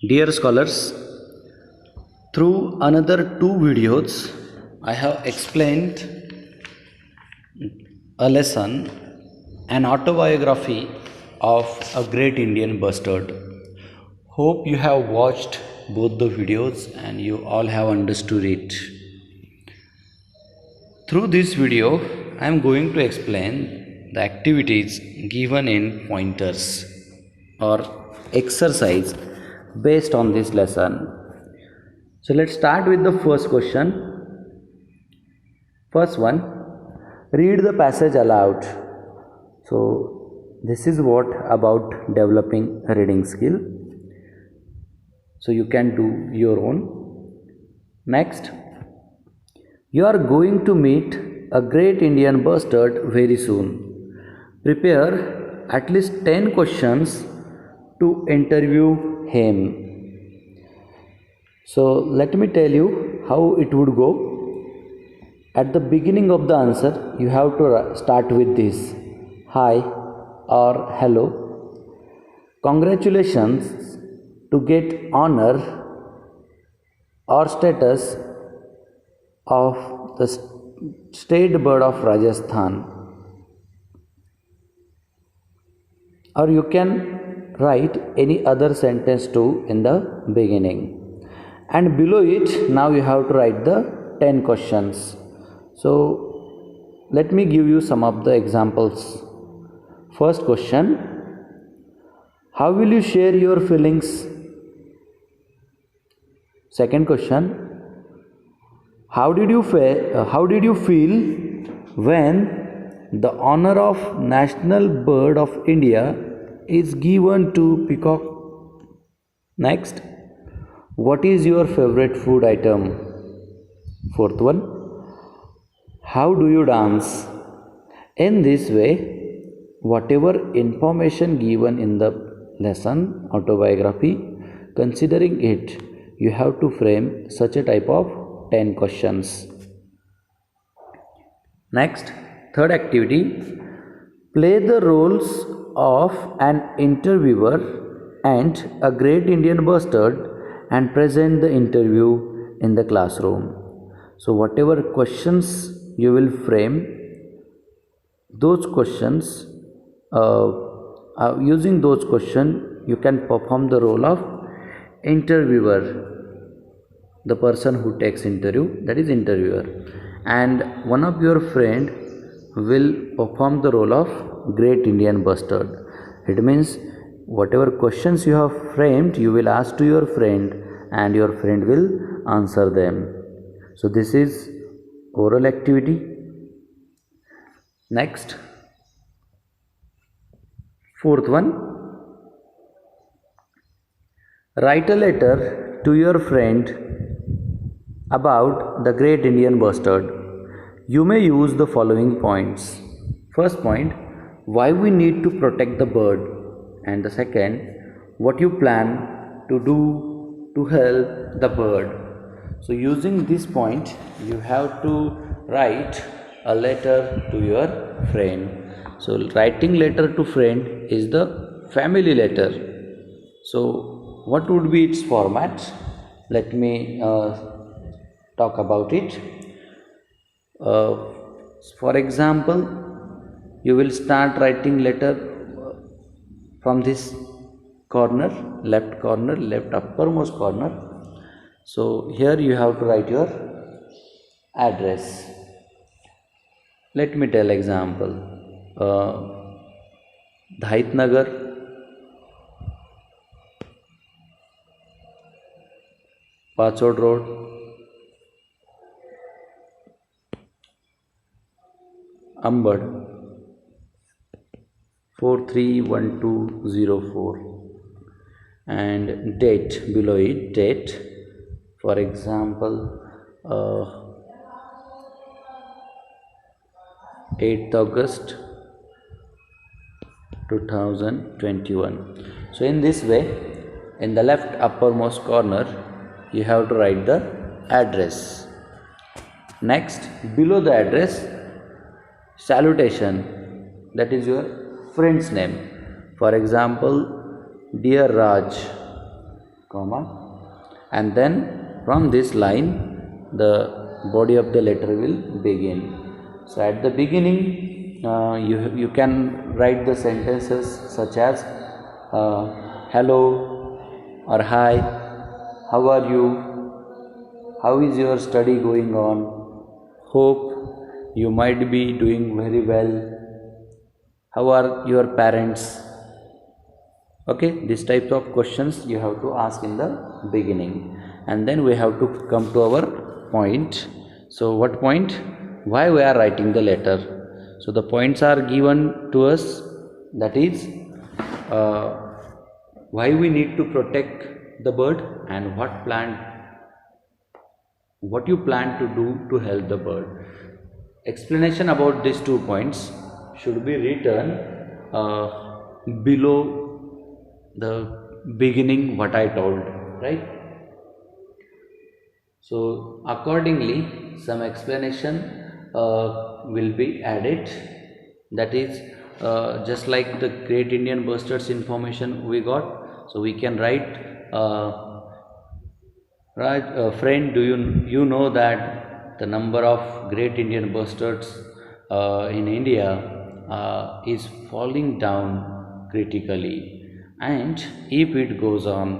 Dear scholars, through another two videos, I have explained a lesson, an autobiography of a great Indian bustard. Hope you have watched both the videos and you all have understood it. Through this video, I am going to explain the activities given in pointers or exercise based on this lesson. So let's start with the first question. First one, read the passage aloud. So this is what about developing a reading skill. So you can do your own. Next, you are going to meet a great Indian bustard very soon. Prepare at least 10 questions to interview him. So let me tell you how it would go. At the beginning of the answer, you have to start with this: hi or hello. Congratulations to get honor or status of the state bird of Rajasthan. Or you can write any other sentence too in the beginning. And below it, now you have to write the 10 questions. So let me give you some of the examples. First question: how will you share your feelings? Second question: how did you feel when the honor of National Bird of India is given to peacock? Next, what is your favorite food item? Fourth one, how do you dance? In this way, whatever information given in the lesson autobiography, considering it, you have to frame such a type of 10 questions. Next, third activity, play the roles of an interviewer and a great Indian bustard and present the interview in the classroom. So whatever questions you will frame, those questions, using those questions, you can perform the role of interviewer, the person who takes interview, that is interviewer, and one of your friend will perform the role of great Indian bustard. It means whatever questions you have framed, you will ask to your friend and your friend will answer them. So this is oral activity. Next, fourth one, write a letter to your friend about the great Indian bustard. You may use the following points. First point, why we need to protect the bird, and the second, what you plan to do to help the bird. So using this point, you have to write a letter to your friend. So writing letter to friend is the family letter. So what would be its format? Let me talk about it. For example, you will start writing letter from this corner, left uppermost corner. So here you have to write your address. Let me tell example. Dhait Pachod Road, Ambad 431204, and date below it, date, for example 8th August 2021. So in this way, in the left uppermost corner, you have to write the address. Next, below the address, salutation, that is your friend's name. For example, Dear Raj, comma, and then from this line the body of the letter will begin. So at the beginning you can write the sentences such as hello or hi, how are you, how is your study going on, hope you might be doing very well, how are your parents. Okay, this type of questions you have to ask in the beginning, and then we have to come to our point. So what point? Why we are writing the letter? So the points are given to us, that is uh, why we need to protect the bird, and what you plan to do to help the bird. Explanation about these 2 points should be written below the beginning what I told, right? So accordingly some explanation will be added, that is just like the Great Indian Bustards information we got. So we can write Raj, friend, do you know that the number of Great Indian Bustards in India is falling down critically, and if it goes on,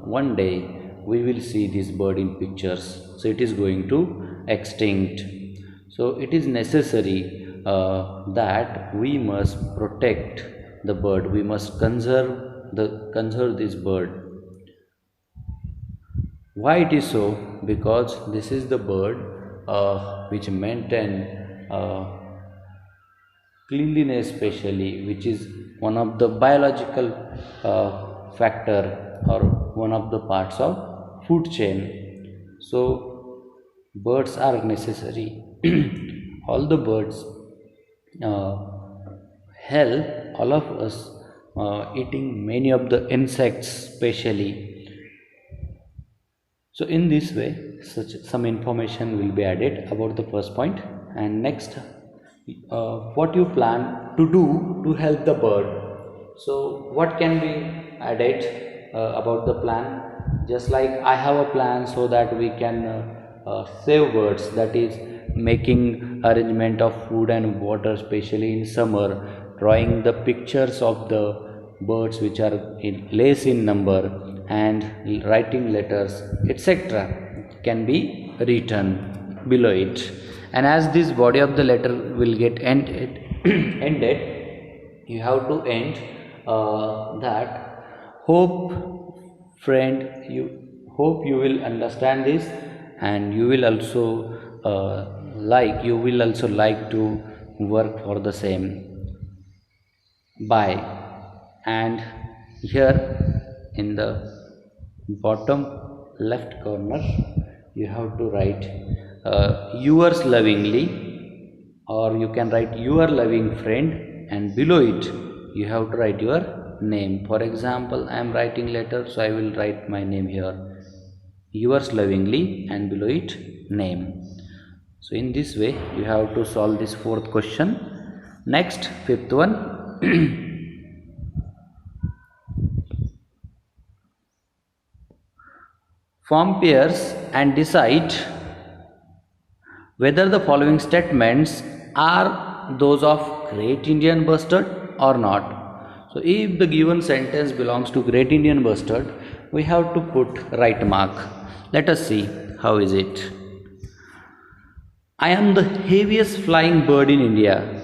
one day we will see this bird in pictures. So it is going to extinct. So it is necessary that we must protect the bird. We must conserve this bird. Why it is so? Because this is the bird which maintain cleanliness, especially, which is one of the biological factor or one of the parts of food chain. So birds are necessary. All the birds uh, help all of us eating many of the insects, especially. So in this way, some information will be added about the first point. And next, what you plan to do to help the bird. So what can be added about the plan? Just like I have a plan so that we can save birds, that is making arrangement of food and water, especially in summer, drawing the pictures of the birds which are less in number, and writing letters, etc., can be written below it. And as this body of the letter will get ended, you have to end that hope, friend, you hope you will understand this, and you will also like to work for the same. Bye. And here in the bottom left corner you have to write yours lovingly, or you can write your loving friend, and below it you have to write your name. For example, I am writing letter, so I will write my name here, yours lovingly, and below it name. So in this way you have to solve this 4th question. Next, 5th one. Form pairs and decide whether the following statements are those of Great Indian Bustard or not. So if the given sentence belongs to Great Indian Bustard, we have to put right mark. Let us see how is it. I am the heaviest flying bird in India.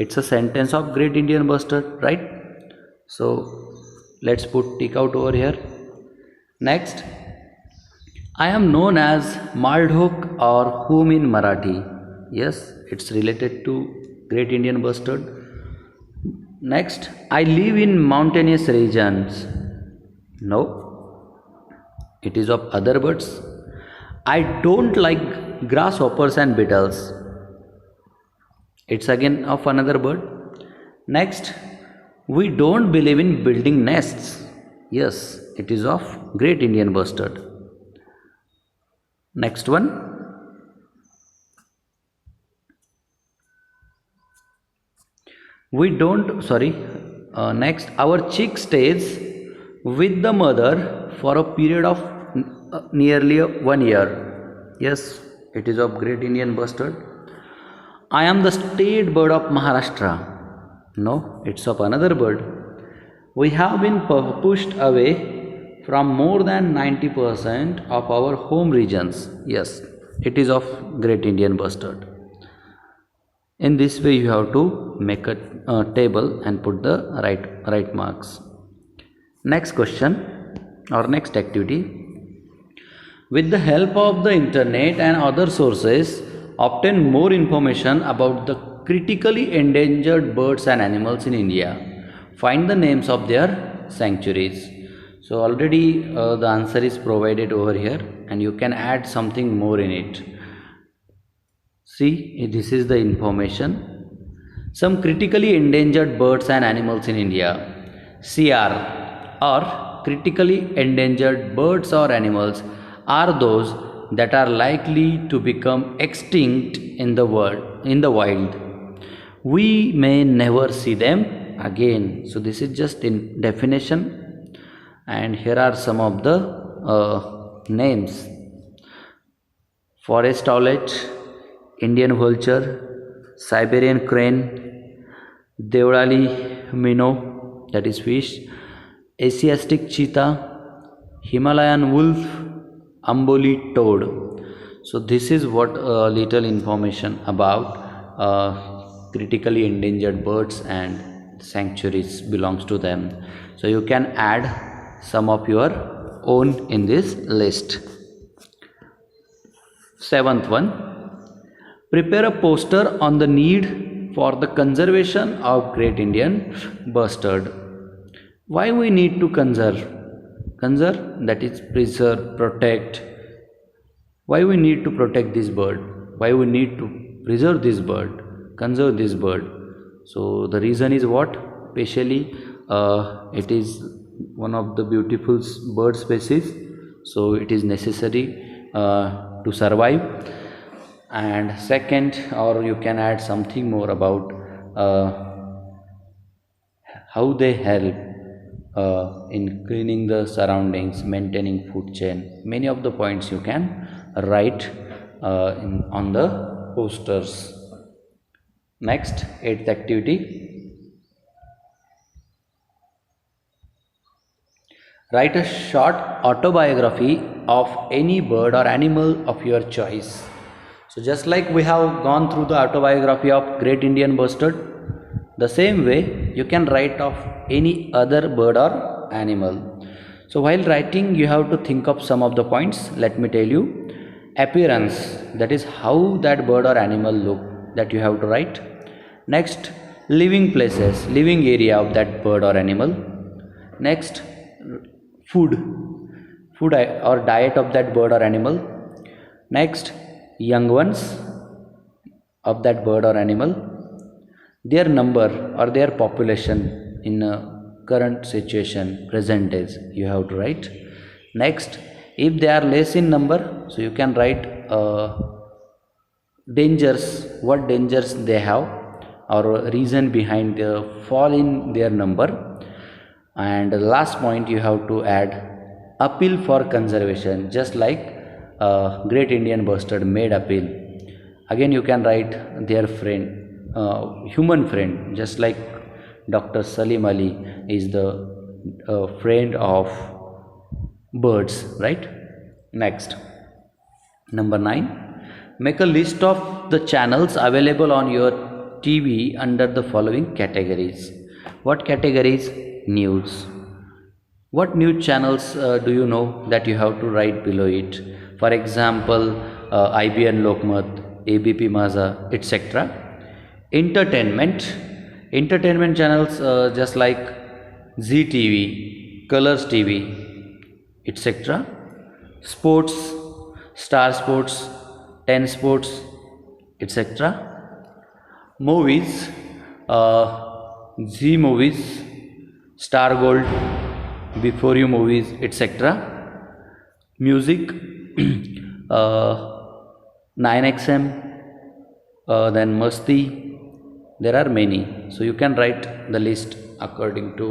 It's a sentence of Great Indian Bustard, right? So let's put tick out over here. Next, I am known as Maldhok or whom in Marathi. Yes, it's related to Great Indian Bustard. Next, I live in mountainous regions. No, it is of other birds. I don't like grasshoppers and beetles. It's again of another bird. Next, we don't believe in building nests. Yes, it is of Great Indian Bustard. Next one, we don't Next, our chick stays with the mother for a period of nearly 1 year. Yes, it is of Great Indian Bustard. I am the state bird of Maharashtra. No, it's of another bird. We have been pushed away from more than 90% of our home regions. Yes, it is of Great Indian Bustard. In this way, you have to make a table and put the right marks. Next question or next activity. With the help of the internet and other sources, obtain more information about the critically endangered birds and animals in India. Find the names of their sanctuaries. So already the answer is provided over here, and you can add something more in it. See, this is the information. Some critically endangered birds and animals in India. CR or critically endangered birds or animals are those that are likely to become extinct in the wild. We may never see them again. So this is just in definition, and here are some of the names. Forest owlet, Indian vulture, Siberian crane, Deolali minnow, that is fish, Asiatic cheetah, Himalayan wolf, Amboli toad. So this is what little information about critically endangered birds and sanctuaries belongs to them. So you can add some of your own in this list. Seventh one, prepare a poster on the need for the conservation of Great Indian Bustard. Why we need to conserve? Conserve, that is preserve, protect. Why we need to protect this bird? Why we need to preserve this bird, conserve this bird? So the reason is what? Especially it is one of the beautiful bird species, so it is necessary to survive. And second, or you can add something more about how they help in cleaning the surroundings, maintaining food chain. Many of the points you can write on the posters. Next, eighth activity. Write a short autobiography of any bird or animal of your choice. So just like we have gone through the autobiography of Great Indian Bustard, the same way you can write of any other bird or animal. So while writing, you have to think of some of the points. Let me tell you. Appearance, that is how that bird or animal look, that you have to write. Next, living places, living area of that bird or animal. Next, food or diet of that bird or animal. Next, young ones of that bird or animal, their number or their population in a current situation, present days, you have to write. Next, if they are less in number, so you can write dangers, what dangers they have, or reason behind the fall in their number. And the last point, you have to add appeal for conservation, just like Great Indian Bustard made appeal. Again, you can write their friend, human friend, just like Dr. Salim Ali is the friend of birds, right? Next, number 9, make a list of the channels available on your TV under the following categories. What categories? News. What news channels do you know that you have to write below it? For example, IBN Lokmat, ABP Maza, etc. Entertainment channels just like Zee TV, Colors TV, etc. Sports, Star Sports, 10 Sports, etc. Movies, Zee Movies, Star Gold, Before You Movies, etc. Music, 9XM, then Masti. There are many, so you can write the list according to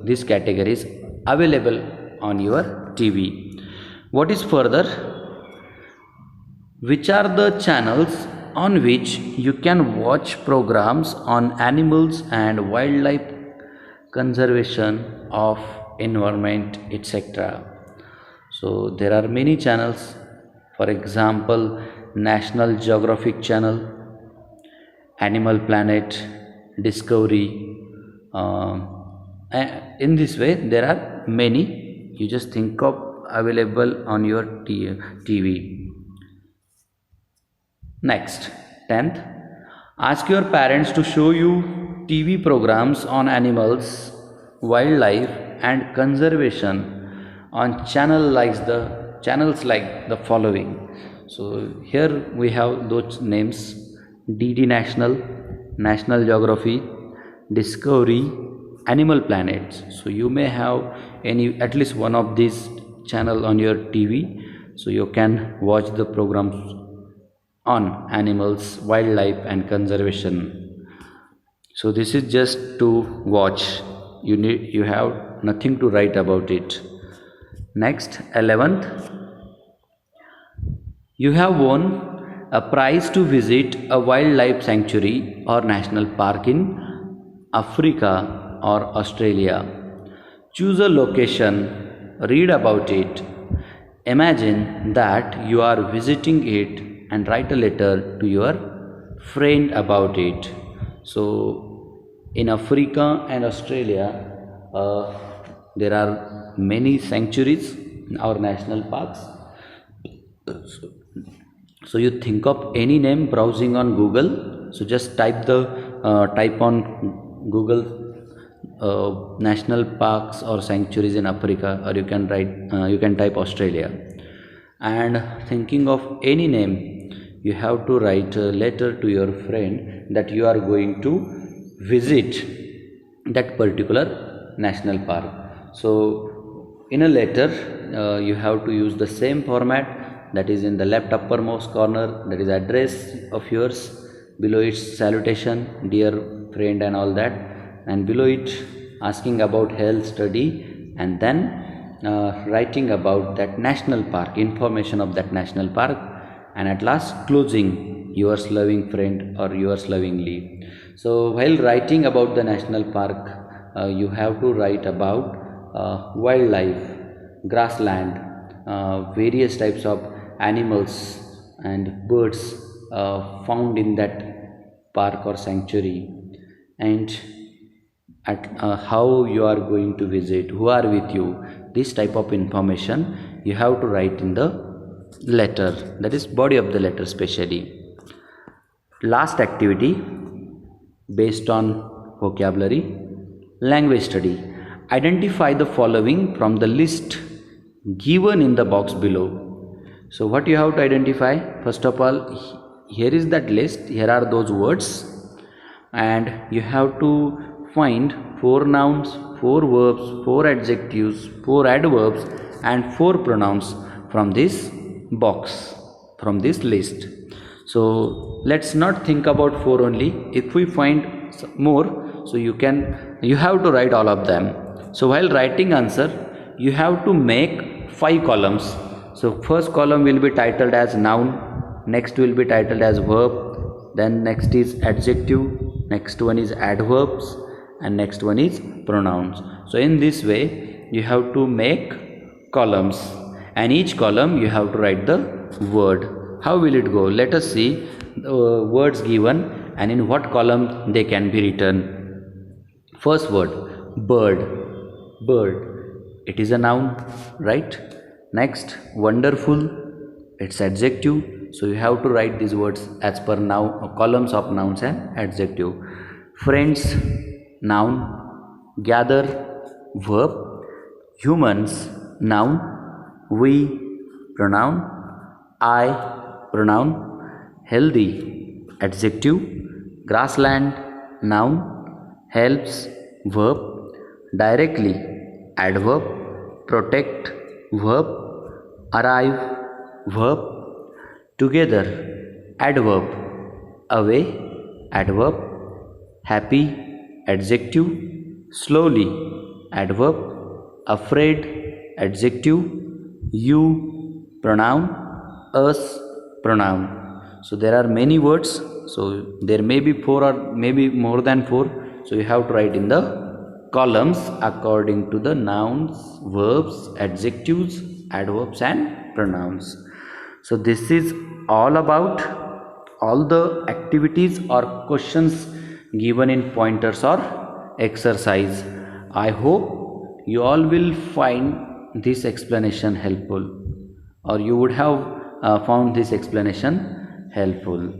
these categories available on your TV. What is further? Which are the channels on which you can watch programs on animals and wildlife conservation of environment, etc. So there are many channels. For example, National Geographic Channel, Animal Planet, Discovery. In this way there are many. You just think of available on your TV. Next, 10th, ask your parents to show you TV programs on animals, wildlife and conservation on channels like the following. So here we have those names: DD National, National Geography, Discovery, Animal Planet. So you may have at least one of these channel on your TV, so you can watch the programs on animals, wildlife and conservation. So this is just to watch. You have nothing to write about it. Next, 11th, you have won a prize to visit a wildlife sanctuary or national park in Africa or Australia. Choose a location, read about it, imagine that you are visiting it and write a letter to your friend about it. So in Africa and Australia, there are many sanctuaries or national parks. So you think of any name browsing on Google. So just type on Google national parks or sanctuaries in Africa, or you can type Australia, and thinking of any name, you have to write a letter to your friend that you are going to visit that particular national park. So in a letter, you have to use the same format, that is in the left uppermost corner, that is address of yours, below it salutation, dear friend and all that, and below it asking about health, study, and then writing about that national park, information of that national park, and at last closing, yours loving friend or yours lovingly. So while writing about the national park, you have to write about wildlife, grassland, various types of animals and birds found in that park or sanctuary, and how you are going to visit, who are with you. This type of information you have to write in the letter, that is body of the letter specially. Last activity based on vocabulary, language study. Identify the following from the list given in the box below. So what you have to identify? First of all, here is that list, here are those words, and you have to find 4 nouns, 4 verbs, 4 adjectives, 4 adverbs and 4 pronouns from this box, from this list. So let's not think about 4 only. If we find more, so you have to write all of them. So while writing answer, you have to make 5 columns. So first column will be titled as noun, next will be titled as verb, then next is adjective, next one is adverbs, and next one is pronouns. So in this way you have to make columns, and each column you have to write the word. How will it go? Let us see the words given and in what column they can be written. First word, bird. Bird, it is a noun, right? Next, wonderful, it's adjective. So you have to write these words as per noun, columns of nouns and adjective. Friends, noun. Gather, verb. Humans, noun. We, pronoun. I, pronoun. Healthy, adjective. Grassland, noun. Helps, verb. Directly, adverb. Protect, verb. Arrive, verb. Together, adverb. Away, adverb. Happy, adjective, slowly, adverb, afraid, adjective, you, pronoun, us, pronoun. So there are many words, so there may be 4 or maybe more than 4, so you have to write in the columns according to the nouns, verbs, adjectives, adverbs and pronouns. So this is all about all the activities or questions given in pointers or exercise. I hope you all will find this explanation helpful, or you would have found this explanation helpful.